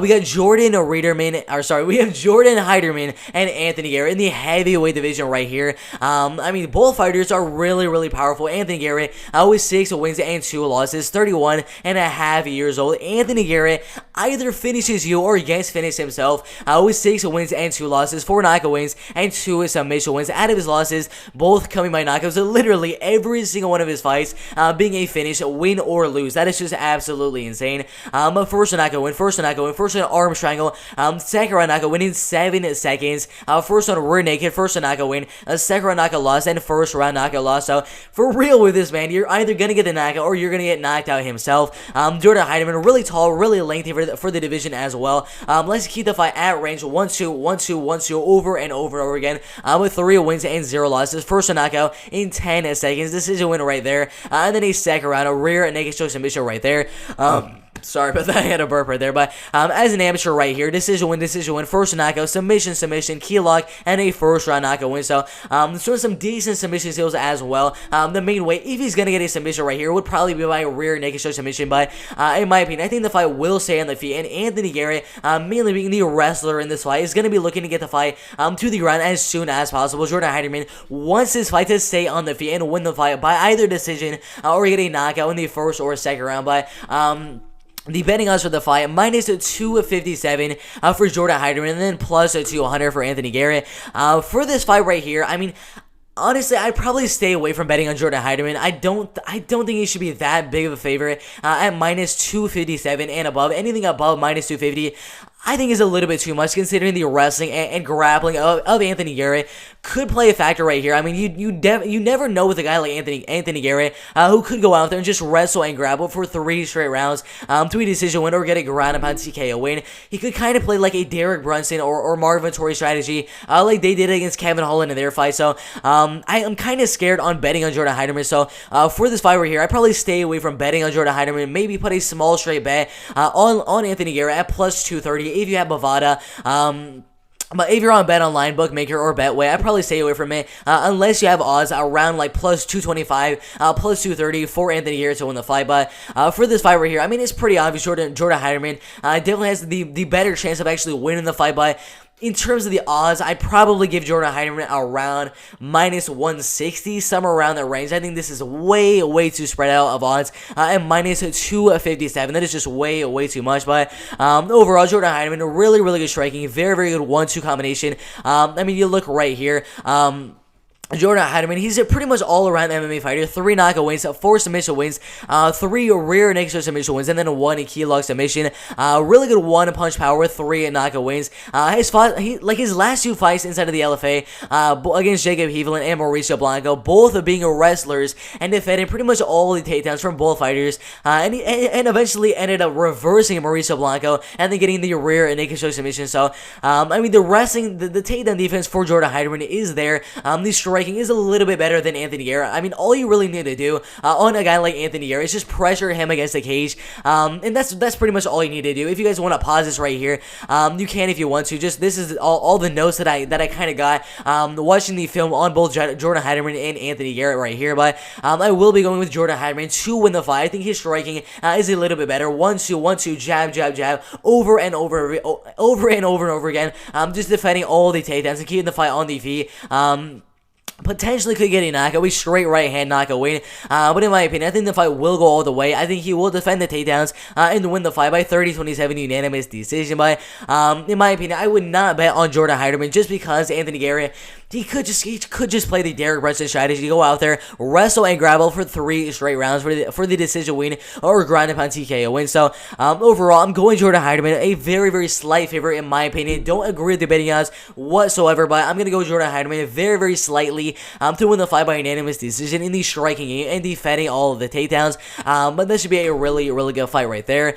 we got Jordan Heiderman and Anthony Garrett in the heavyweight division right here. I mean, both fighters are really powerful. Anthony Garrett with 6 wins and 2 losses, 31 and a half years old. Anthony Garrett either finishes you or gets finished himself with 6 wins and 2 losses, 4 knockout wins and 2 submission wins. Out of his losses, both coming by knockouts. So literally every single one of his fights being a finish, win or lose. That is just absolutely insane. First knockout win, first arm triangle, second round knockout win in 7 seconds. First round rear naked, first knockout win, a second round knockout loss, and first round knockout loss. So for real with this man, you're either gonna get the knockout or you're gonna get knocked out himself. Jordan Heiderman, really tall, really lengthy for the division as well. Let's keep the fight at range 1-2, 1-2, 1-2 over and over again. With 3 wins and 0 losses. First knockout in 10 seconds. Decision win right there. And then a second round, a rear naked choke submission right there. Sorry about that, I had a burp right there, but as an amateur right here, decision win, first knockout, submission, key lock, and a first round knockout win. So, showing some decent submission skills as well. The main way, if he's gonna get a submission right here, would probably be by a rear naked choke submission, but in my opinion, I think the fight will stay on the feet, and Anthony Garrett, mainly being the wrestler in this fight, is gonna be looking to get the fight to the ground as soon as possible. Jordan Heiderman wants his fight to stay on the feet and win the fight by either decision or get a knockout in the first or second round, but the betting odds for the fight, minus 257 for Jordan Heiderman, and then plus 200 for Anthony Garrett. For this fight right here, I mean, honestly, I'd probably stay away from betting on Jordan Heiderman. I don't think he should be that big of a favorite at minus 257 and above. Anything above minus 250, I think is a little bit too much considering the wrestling and grappling of Anthony Garrett could play a factor right here. I mean, you never know with a guy like Anthony Garrett who could go out there and just wrestle and grapple for 3 straight rounds to a decision win or get a ground and pound TKO win. He could kind of play like a Derek Brunson or Marvin Vettori strategy like they did against Kevin Holland in their fight. So I am kind of scared on betting on Jordan Heiderman. So for this fight right here, I probably stay away from betting on Jordan Heiderman. Maybe put a small straight bet on Anthony Garrett at plus 230 if you have Bovada. But if you're on Bet Online, Bookmaker, or Betway, I'd probably stay away from it unless you have odds around like plus 225, plus 230 for Anthony Garrett to win the fight. But for this fight right here, I mean, it's pretty obvious Jordan Heiderman definitely has the better chance of actually winning the fight. But in terms of the odds, I'd probably give Jordan Heiderman around minus 160, somewhere around that range. I think this is way too spread out of odds, and minus 257. That is just way too much. But overall, Jordan Heiderman, really good striking, very good 1-2 combination. I mean, you look right here. Jordan Heiderman, he's a pretty much all-around MMA fighter. 3 knockout wins, 4 submission wins, 3 rear naked choke submission wins, and then 1 key lock submission. Really good 1-punch power with 3 knockout wins. His last 2 fights inside of the LFA against Jacob Heveland and Mauricio Blanco, both of being wrestlers and defending pretty much all the takedowns from both fighters, and eventually ended up reversing Mauricio Blanco and then getting the rear naked choke submission. So, I mean, the wrestling, the takedown defense for Jordan Heiderman is there. The striking is a little bit better than Anthony Garrett. I mean, all you really need to do on a guy like Anthony Garrett is just pressure him against the cage, and that's pretty much all you need to do. If you guys want to pause this right here, you can if you want to. Just this is all the notes that I kind of got watching the film on both Jordan Heiderman and Anthony Garrett right here. But I will be going with Jordan Heiderman to win the fight. I think his striking is a little bit better. 1-2, jab, over and over again. Just defending all the takedowns and keeping the fight on the feet. Potentially could get a knockout, a straight right hand knockout win. But in my opinion, I think the fight will go all the way. I think he will defend the takedowns and win the fight by 30-27 unanimous decision. But in my opinion, I would not bet on Jordan Heiderman just because Anthony Garrett, he could just play the Derek Brunson strategy, go out there, wrestle and grapple for 3 straight rounds for the decision win or ground and pound TKO win. So overall, I'm going Jordan Heiderman, a very slight favorite in my opinion. Don't agree with the betting odds whatsoever, but I'm gonna go Jordan Heiderman very slightly to win the fight by unanimous decision in the striking game and defending all of the takedowns. But this should be a really good fight right there.